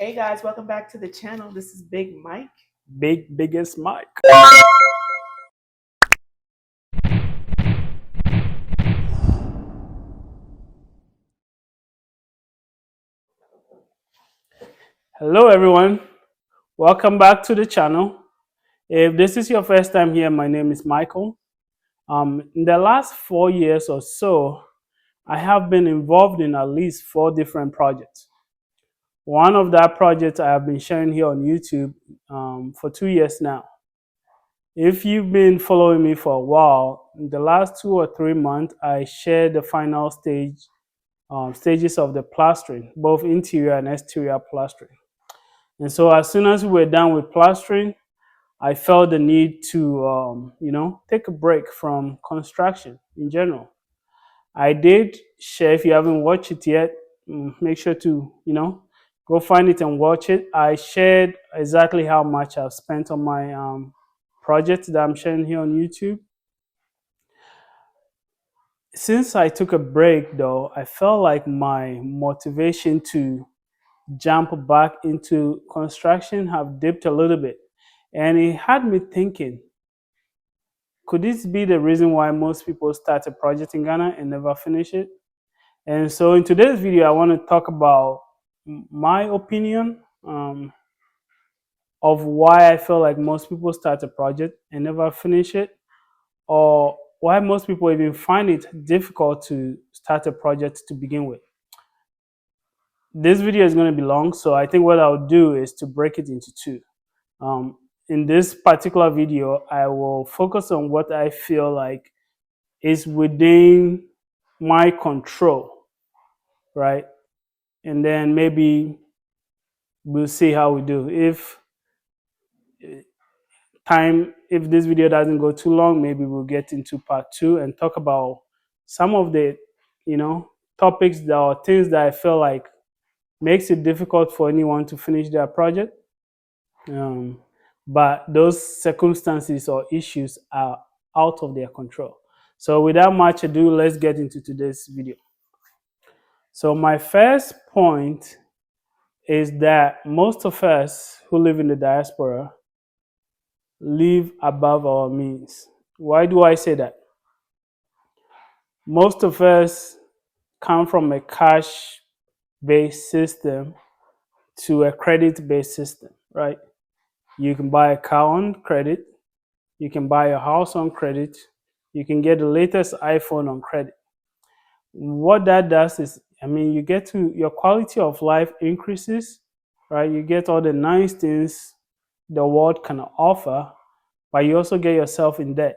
Hey guys, welcome back to the channel. This is Big Mike. Biggest Mike. Hello, everyone. Welcome back to the channel. If this is your first time here, my name is Michael. In the last 4 years or so, I have been involved in at least 4 different projects. One of that projects I have been sharing here on YouTube for 2 years now. If you've been following me for a while, in the last 2 or 3 months, I shared the final stages of the plastering, both interior and exterior plastering. And so as soon as we were done with plastering, I felt the need to, take a break from construction in general. I did share, if you haven't watched it yet, make sure to, go find it and watch it. I shared exactly how much I've spent on my project that I'm sharing here on YouTube. Since I took a break, though, I felt like my motivation to jump back into construction have dipped a little bit. And it had me thinking, could this be the reason why most people start a project in Ghana and never finish it? And so in today's video, I want to talk about my opinion of why I feel like most people start a project and never finish it, or why most people even find it difficult to start a project to begin with. This video is going to be long, so I think what I'll do is to break it into two. Um, in this particular video, I will focus on what I feel like is within my control, right? And then maybe we'll see how we do. If this video doesn't go too long, maybe we'll get into part two and talk about some of the, topics that or things that I feel like makes it difficult for anyone to finish their project. Um, but those circumstances or issues are out of their control. So without much ado, let's get into today's video. So my first point is that most of us who live in the diaspora live above our means. Why do I say that? Most of us come from a cash based system to a credit based system, right? You can buy a car on credit, you can buy a house on credit, you can get the latest iPhone on credit. What that does is, you get to your quality of life increases, right? You get all the nice things the world can offer, but you also get yourself in debt.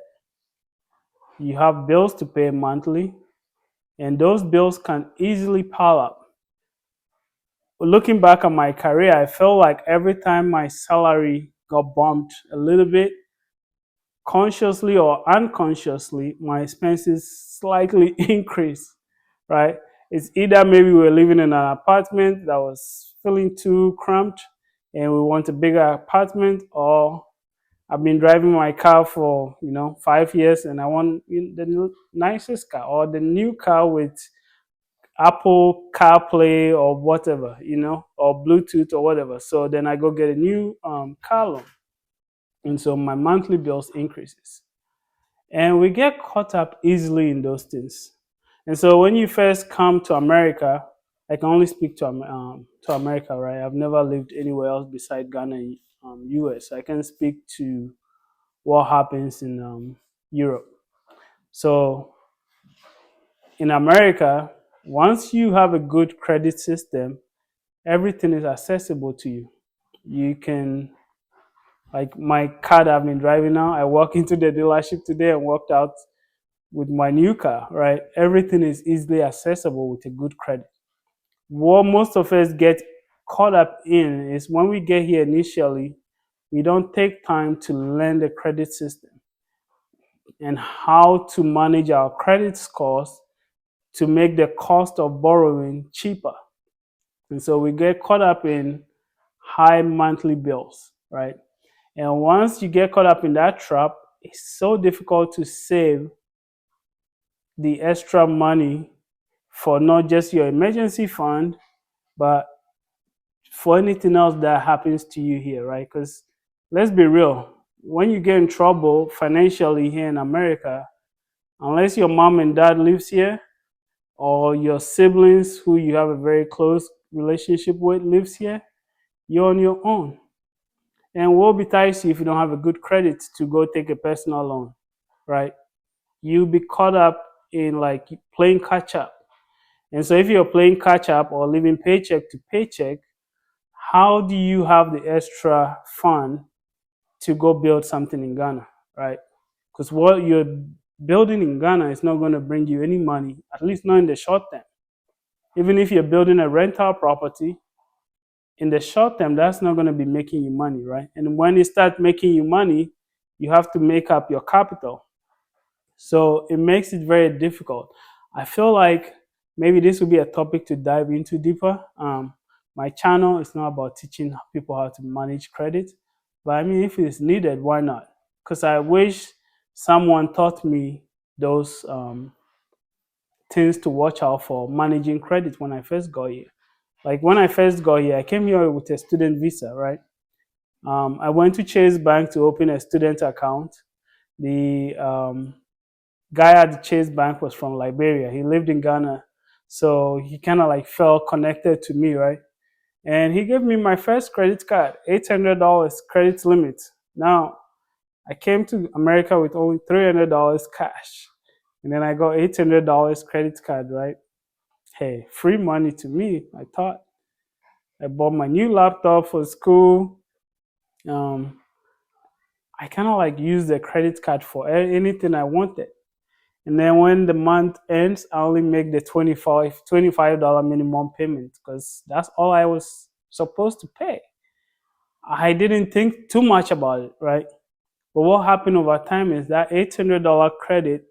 You have bills to pay monthly, and those bills can easily pile up. Looking back at my career, I felt like every time my salary got bumped a little bit, consciously or unconsciously, my expenses slightly increased, right? It's either maybe we were living in an apartment that was feeling too cramped and we want a bigger apartment, or I've been driving my car for 5 years and I want the nicest car or the new car with Apple CarPlay or whatever, or Bluetooth or whatever. So then I go get a new car loan, and so my monthly bills increases, and we get caught up easily in those things. And so when you first come to America, I can only speak to America, right? I've never lived anywhere else beside Ghana and US. I can speak to what happens in Europe. So in America, once you have a good credit system, everything is accessible to you. You can, like my car that I've been driving now, I walk into the dealership today and walked out with my new car, right? Everything is easily accessible with a good credit. What most of us get caught up in is when we get here initially, we don't take time to learn the credit system and how to manage our credit scores to make the cost of borrowing cheaper. And so we get caught up in high monthly bills, right? And once you get caught up in that trap, it's so difficult to save the extra money for not just your emergency fund, but for anything else that happens to you here, right? Because let's be real, when you get in trouble financially here in America, unless your mom and dad lives here or your siblings who you have a very close relationship with lives here, you're on your own. And woe betide you if you don't have a good credit to go take a personal loan, right? You'll be caught up in like playing catch up. And so if you're playing catch up or living paycheck to paycheck, how do you have the extra fund to go build something in Ghana, right? Because what you're building in Ghana is not going to bring you any money, at least not in the short term. Even if you're building a rental property, in the short term, that's not going to be making you money, right? And when it starts making you money, you have to make up your capital. So it makes it very difficult. I feel like maybe this will be a topic to dive into deeper. My channel is not about teaching people how to manage credit, but I mean, if it's needed, why not? Because I wish someone taught me those things to watch out for managing credit when I first got here. Like when I first got here, I came here with a student visa, right? I went to Chase Bank to open a student account. The guy at the Chase Bank was from Liberia. He lived in Ghana, so he kind of like felt connected to me, right? And he gave me my first credit card, $800 credit limit. Now, I came to America with only $300 cash, and then I got $800 credit card, right? Hey, free money to me, I thought. I bought my new laptop for school. Um, I kind of like used the credit card for anything I wanted. And then when the month ends, I only make the $25 minimum payment because that's all I was supposed to pay. I didn't think too much about it, right? But what happened over time is that $800 credit,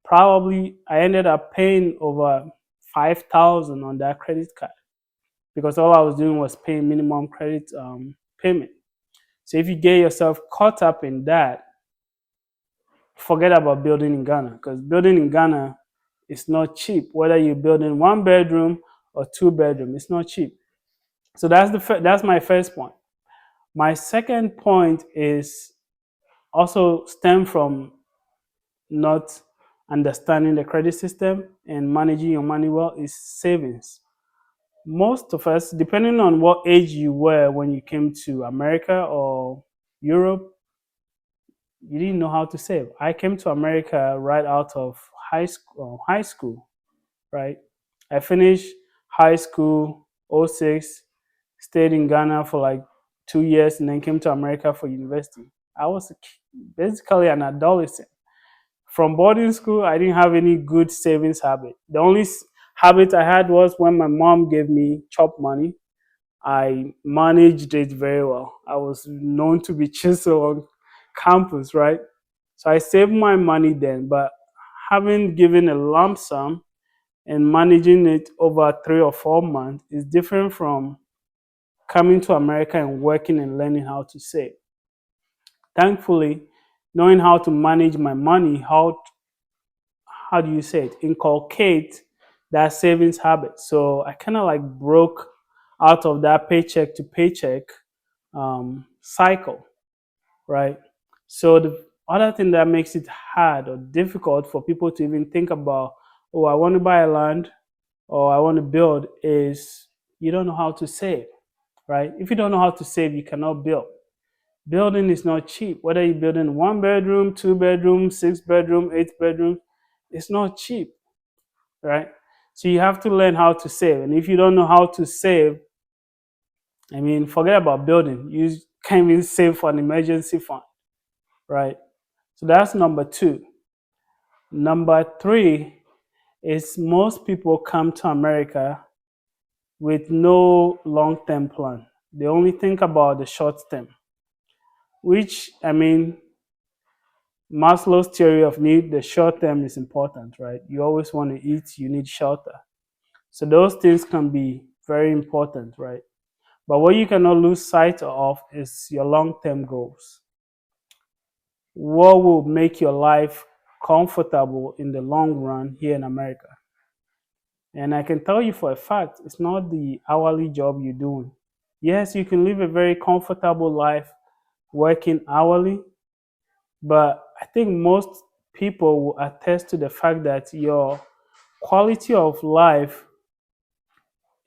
probably I ended up paying over 5,000 on that credit card because all I was doing was paying minimum credit payment. So if you get yourself caught up in that, forget about building in Ghana because building in Ghana is not cheap. Whether you're building 1 bedroom or 2 bedroom, it's not cheap. So that's my first point. My second point is also stem from not understanding the credit system and managing your money well is savings. Most of us, depending on what age you were when you came to America or Europe, you didn't know how to save. I came to America right out of high school, right? I finished high school '06, stayed in Ghana for like 2 years, and then came to America for university. I was basically an adolescent. From boarding school, I didn't have any good savings habit. The only habit I had was when my mom gave me chop money, I managed it very well. I was known to be chisel on campus, right? So I saved my money then, but having given a lump sum and managing it over 3 or 4 months is different from coming to America and working and learning how to save. Thankfully, knowing how to manage my money, how do you say it, inculcate that savings habit. So I kind of like broke out of that paycheck to paycheck cycle, right? So the other thing that makes it hard or difficult for people to even think about, oh, I want to buy a land or I want to build is you don't know how to save, right? If you don't know how to save, you cannot build. Building is not cheap. Whether you're building 1 bedroom, 2 bedroom, 6 bedroom, 8 bedroom, it's not cheap, right? So you have to learn how to save. And if you don't know how to save, I mean, forget about building. You can't even save for an emergency fund, right? So that's number two. Number three is most people come to America with no long-term plan. They only think about the short term, which, I mean, Maslow's theory of need, the short term is important, right? You always want to eat, you need shelter. So those things can be very important, right? But what you cannot lose sight of is your long-term goals. What will make your life comfortable in the long run here in America? And I can tell you for a fact, it's not the hourly job you're doing. Yes, you can live a very comfortable life working hourly, but I think most people will attest to the fact that your quality of life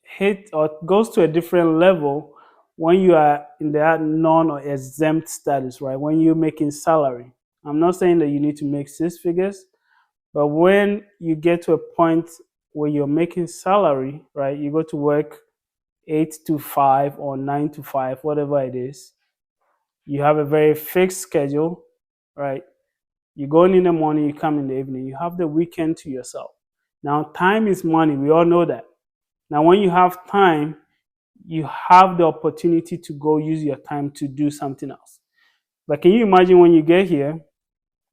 hit or goes to a different level when you are in that non or exempt status, right? When you're making salary. I'm not saying that you need to make six figures, but when you get to a point where you're making salary, right? You go to work 8 to 5 or 9 to 5, whatever it is. You have a very fixed schedule, right? You go in the morning, you come in the evening. You have the weekend to yourself. Now, time is money. We all know that. Now, when you have time, you have the opportunity to go use your time to do something else. But can you imagine when you get here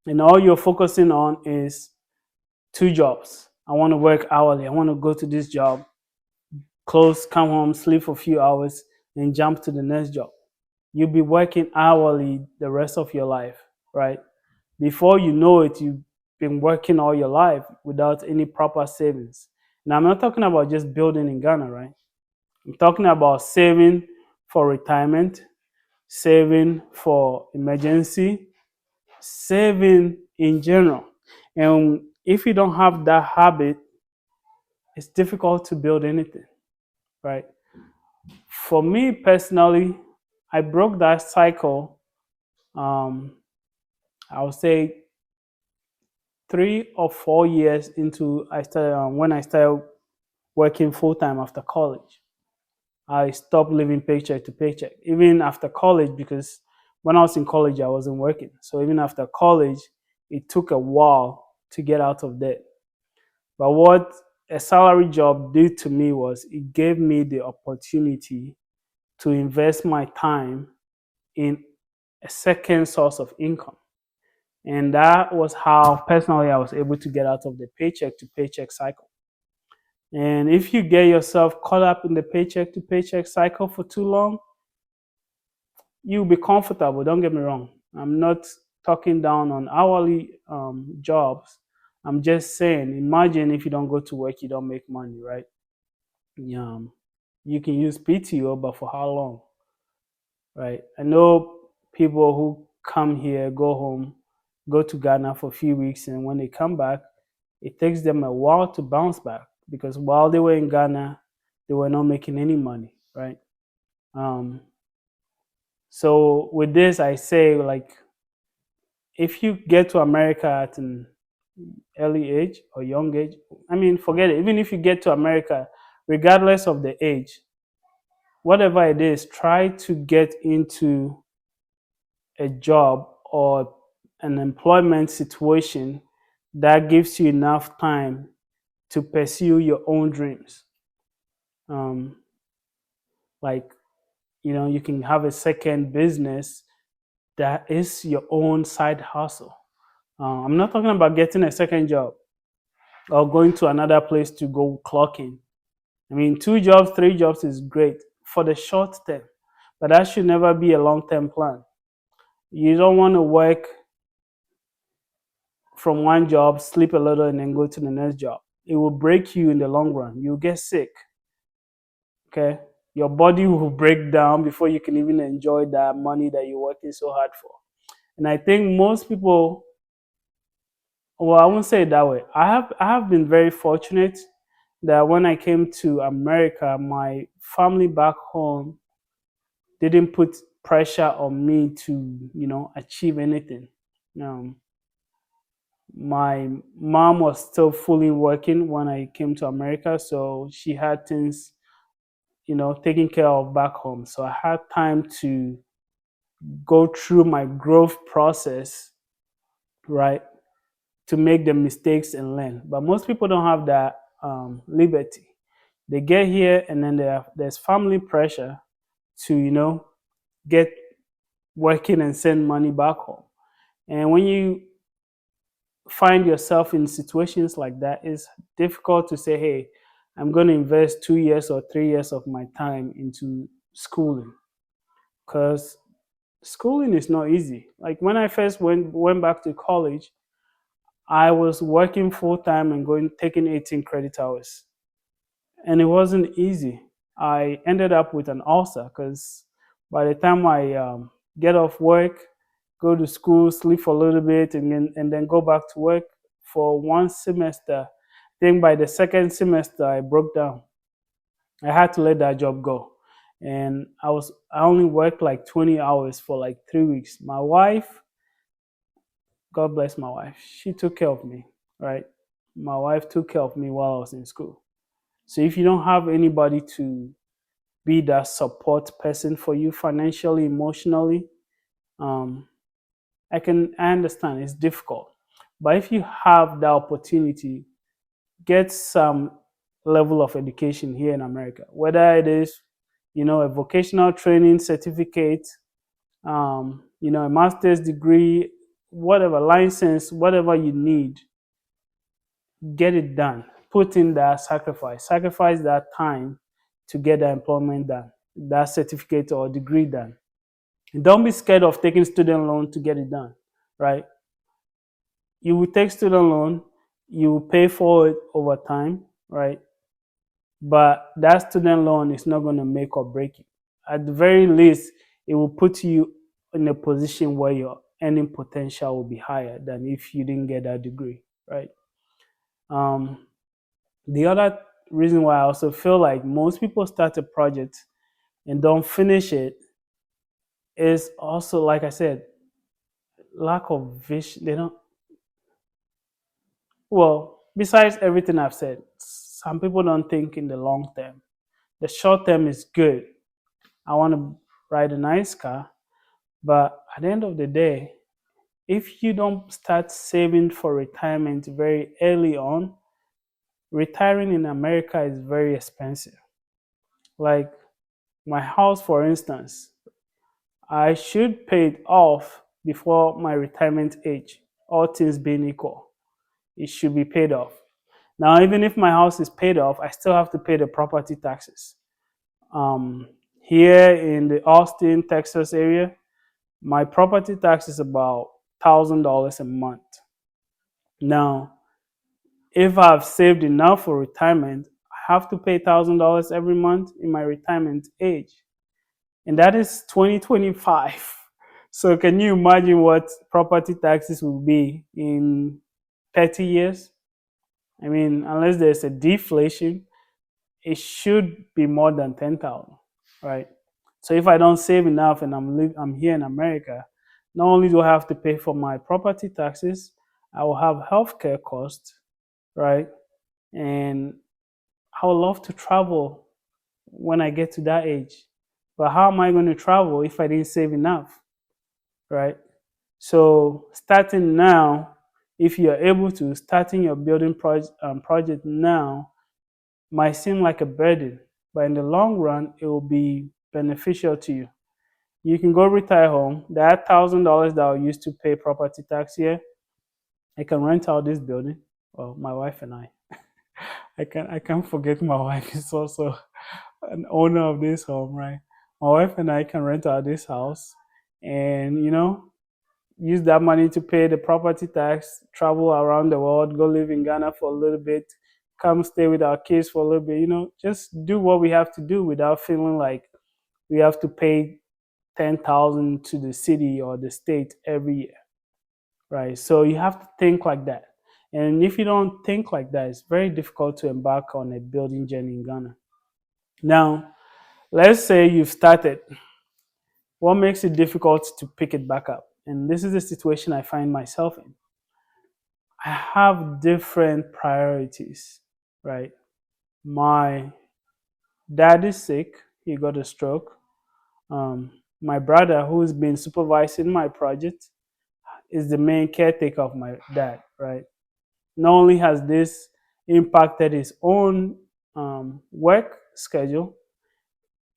and all you're focusing on is two jobs? I want to work hourly. I want to go to this job, close, come home, sleep for a few hours, and jump to the next job. You'll be working hourly the rest of your life, right? Before you know it, you've been working all your life without any proper savings. Now, I'm not talking about just building in Ghana, right? I'm talking about saving for retirement, saving for emergency, saving in general. And if you don't have that habit, it's difficult to build anything, right? For me personally, I broke that cycle, um, I would say 3 or 4 years into I started when I started working full time after college. I stopped living paycheck to paycheck, even after college, because when I was in college, I wasn't working. So even after college, it took a while to get out of debt. But what a salary job did to me was it gave me the opportunity to invest my time in a second source of income. And that was how personally I was able to get out of the paycheck to paycheck cycle. And if you get yourself caught up in the paycheck to paycheck cycle for too long, you'll be comfortable. Don't get me wrong. I'm not talking down on hourly jobs. I'm just saying, imagine if you don't go to work, you don't make money, right? You can use PTO, but for how long, right? I know people who come here, go home, go to Ghana for a few weeks, and when they come back, it takes them a while to bounce back because while they were in Ghana, they were not making any money, right? Um, so with this, I say like if you get to America at an early age or young age, I mean, forget it. Even if you get to America, regardless of the age, whatever it is, try to get into a job or an employment situation that gives you enough time to pursue your own dreams. Um, like, you can have a second business that is your own side hustle. I'm not talking about getting a second job or going to another place to go clocking. I mean, 2 jobs, 3 jobs is great for the short term, but that should never be a long term plan. You don't want to work from one job, sleep a little, and then go to the next job. It will break you in the long run. You'll get sick. Okay? Your body will break down before you can even enjoy that money that you're working so hard for. And I think most people, well, I won't say it that way. I have been very fortunate that when I came to America, my family back home didn't put pressure on me to, achieve anything. Um, my mom was still fully working when I came to America, so she had things, taken care of back home. So I had time to go through my growth process, right, to make the mistakes and learn. But most people don't have that liberty. They get here and then there's family pressure to, get working and send money back home. And when you find yourself in situations like that, it's difficult to say, hey, I'm going to invest 2 years or 3 years of my time into schooling because schooling is not easy. Like when I first went back to college, I was working full time and taking 18 credit hours, and it wasn't easy. I ended up with an ulcer because by the time I get off work, go to school, sleep for a little bit, and then go back to work for one semester. I think by the second semester, I broke down. I had to let that job go, and I only worked like 20 hours for like 3 weeks. My wife, God bless my wife, she took care of me, right? My wife took care of me while I was in school. So if you don't have anybody to be that support person for you financially, emotionally, um, I understand it's difficult. But if you have the opportunity, get some level of education here in America, whether it is, a vocational training certificate, a master's degree, whatever license, whatever you need, get it done. Put in that sacrifice that time to get the employment done, that certificate or degree done. And don't be scared of taking student loan to get it done, right? You will take student loan, you will pay for it over time, right? But that student loan is not going to make or break you. At the very least, it will put you in a position where your earning potential will be higher than if you didn't get that degree, right? Um, the other reason why I also feel like most people start a project and don't finish it is also, like I said, lack of vision. They don't, well, besides everything I've said, some people don't think in the long term. The short term is good. I want to ride a nice car, but at the end of the day, if you don't start saving for retirement very early on, retiring in America is very expensive. Like my house, for instance, I should pay it off before my retirement age, all things being equal. It should be paid off. Now, even if my house is paid off, I still have to pay the property taxes. Here in the Austin, Texas area, my property tax is about $1,000 a month. Now, if I've saved enough for retirement, I have to pay $1,000 every month in my retirement age. And that is 2025. So can you imagine what property taxes will be in 30 years? I mean, unless there's a deflation, it should be more than 10,000, right? So if I don't save enough and I'm here in America, not only do I have to pay for my property taxes, I will have healthcare costs, right? And I would love to travel when I get to that age. But how am I going to travel if I didn't save enough, right? So starting now, if you're able to, starting your building project now might seem like a burden, but in the long run, it will be beneficial to you. You can go retire home. That $1,000 that I used to pay property tax here, I can rent out this building. Well, my wife and I. I can't forget my wife is also an owner of this home, right? My wife and I can rent out this house, and use that money to pay the property tax, travel around the world, go live in Ghana for a little bit, come stay with our kids for a little bit, just do what we have to do without feeling like we have to pay 10,000 to the city or the state every year, right? So you have to think like that. And if you don't think like that, it's very difficult to embark on a building journey in Ghana. Now, let's say you've started. What makes it difficult to pick it back up? And this is the situation I find myself in. I have different priorities, right? My dad is sick, he got a stroke. My brother, who's been supervising my project, is the main caretaker of my dad, right? Not only has this impacted his own work schedule,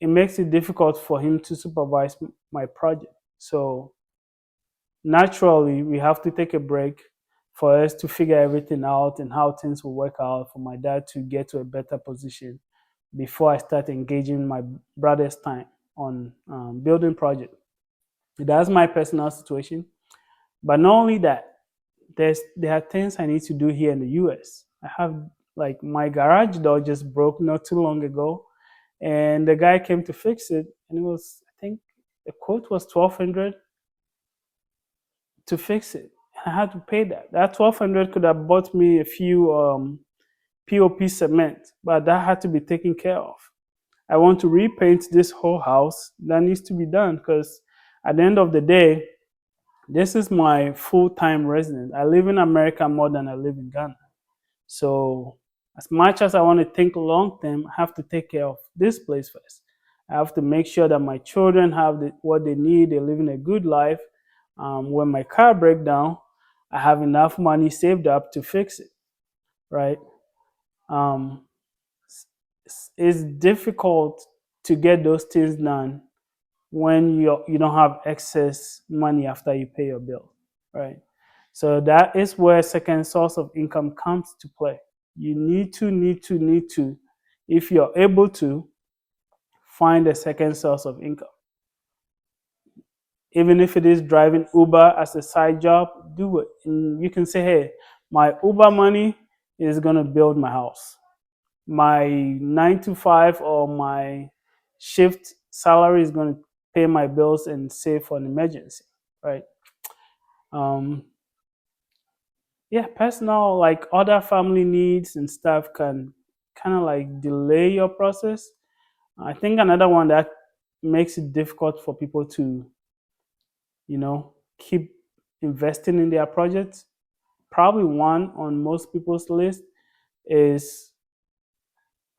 it makes it difficult for him to supervise my project. So naturally, we have to take a break for us to figure everything out and how things will work out for my dad to get to a better position before I start engaging my brother's time on building project. That's my personal situation. But not only that, there are things I need to do here in the US. I have, like, my garage door just broke not too long ago, and the guy came to fix it, and it was, I think the quote was 1,200 to fix it. I had to pay that. That 1,200 could have bought me a few POP cement, but that had to be taken care of. I want to repaint this whole house. That needs to be done because at the end of the day, this is my full-time residence. I live in America more than I live in Ghana. So as much as I want to think long term, I have to take care of this place first. I have to make sure that my children have what they need. They're living a good life. When my car breaks down, I have enough money saved up to fix it, right? Um, it's difficult to get those things done when you don't have excess money after you pay your bill, right? So that is where second source of income comes to play. You need to, if you're able to, find a second source of income. Even if it is driving Uber as a side job, do it. And you can say, hey, my Uber money is going to build my house. My 9 to 5 or my shift salary is going to pay my bills and save for an emergency, right? Yeah, personal, like other family needs and stuff can kind of like delay your process. I think another one that makes it difficult for people to, keep investing in their projects, probably one on most people's list, is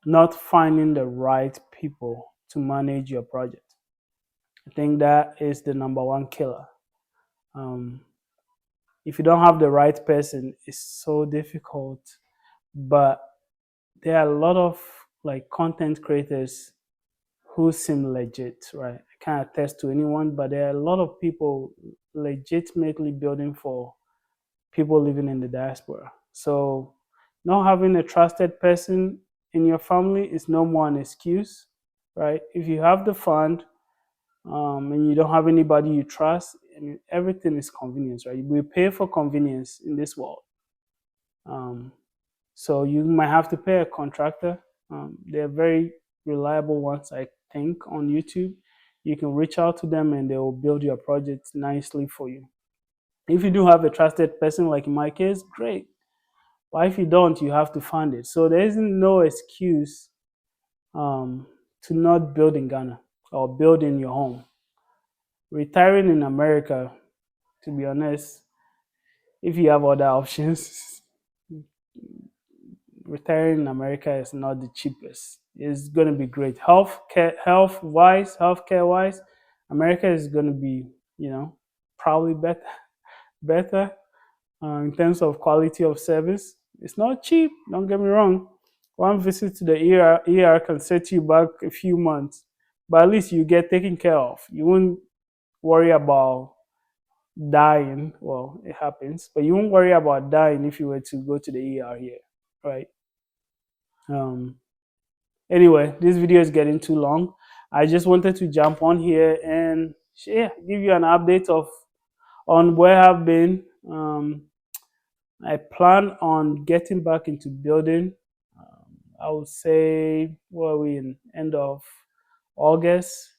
not finding the right people to manage your project. I think that is the number one killer. If you don't have the right person, it's so difficult. But there are a lot of like content creators who seem legit, right? I can't attest to anyone, but there are a lot of people legitimately building for people living in the diaspora. So not having a trusted person in your family is no more an excuse, right? If you have the fund, and you don't have anybody you trust, I mean, everything is convenience, right? We pay for convenience in this world. So you might have to pay a contractor. They're very reliable ones, I think, on YouTube. You can reach out to them and they will build your project nicely for you. If you do have a trusted person, like in my case, great. But if you don't, you have to fund it. So there isn't no excuse to not build in Ghana or build in your home. Retiring in America, to be honest, if you have other options, retiring in America is not the cheapest. It's going to be great. Healthcare wise, America is going to be, probably better in terms of quality of service. It's not cheap, don't get me wrong. One visit to the ER can set you back a few months, but at least you get taken care of. You won't worry about dying. Well, it happens, but you won't worry about dying if you were to go to the ER here, right? Anyway, this video is getting too long. I just wanted to jump on here and give you an update on where I've been. I plan on getting back into building. I would say, what are we in? End of August.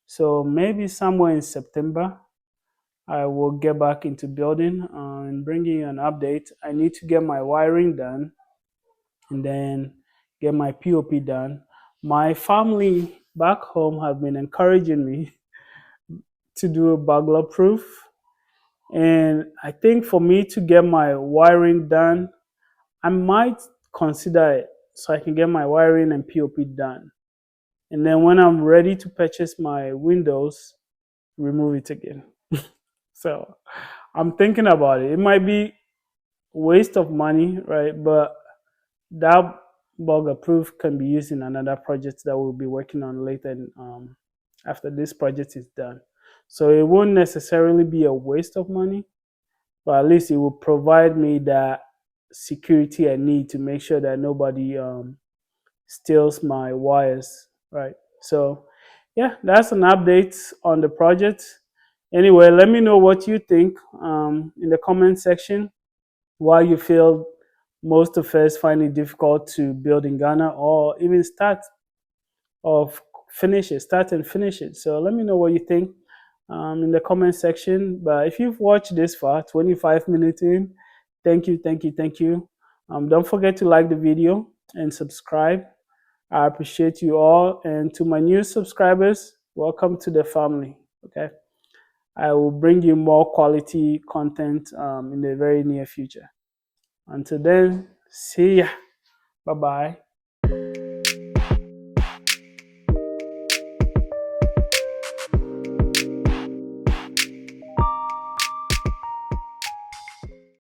So maybe somewhere in September, I will get back into building and bring you an update. I need to get my wiring done and then get my POP done. My family back home have been encouraging me to do a burglar proof. And I think for me to get my wiring done, I might consider it so I can get my wiring and POP done. And then when I'm ready to purchase my windows, remove it again. So I'm thinking about it. It might be waste of money, right? But that bug proof can be used in another project that we'll be working on later after this project is done. So it won't necessarily be a waste of money, but at least it will provide me that security I need to make sure that nobody steals my wires, right? So yeah, that's an update on the project. Anyway, let me know what you think in the comment section. Why you feel most of us find it difficult to build in Ghana or even start of finish it, start and finish it. So let me know what you think in the comment section. But if you've watched this far, 25 minutes in, thank you, thank you, thank you. Don't forget to like the video and subscribe. I appreciate you all. And to my new subscribers, welcome to the family. Okay. I will bring you more quality content in the very near future. Until then, see ya. Bye bye.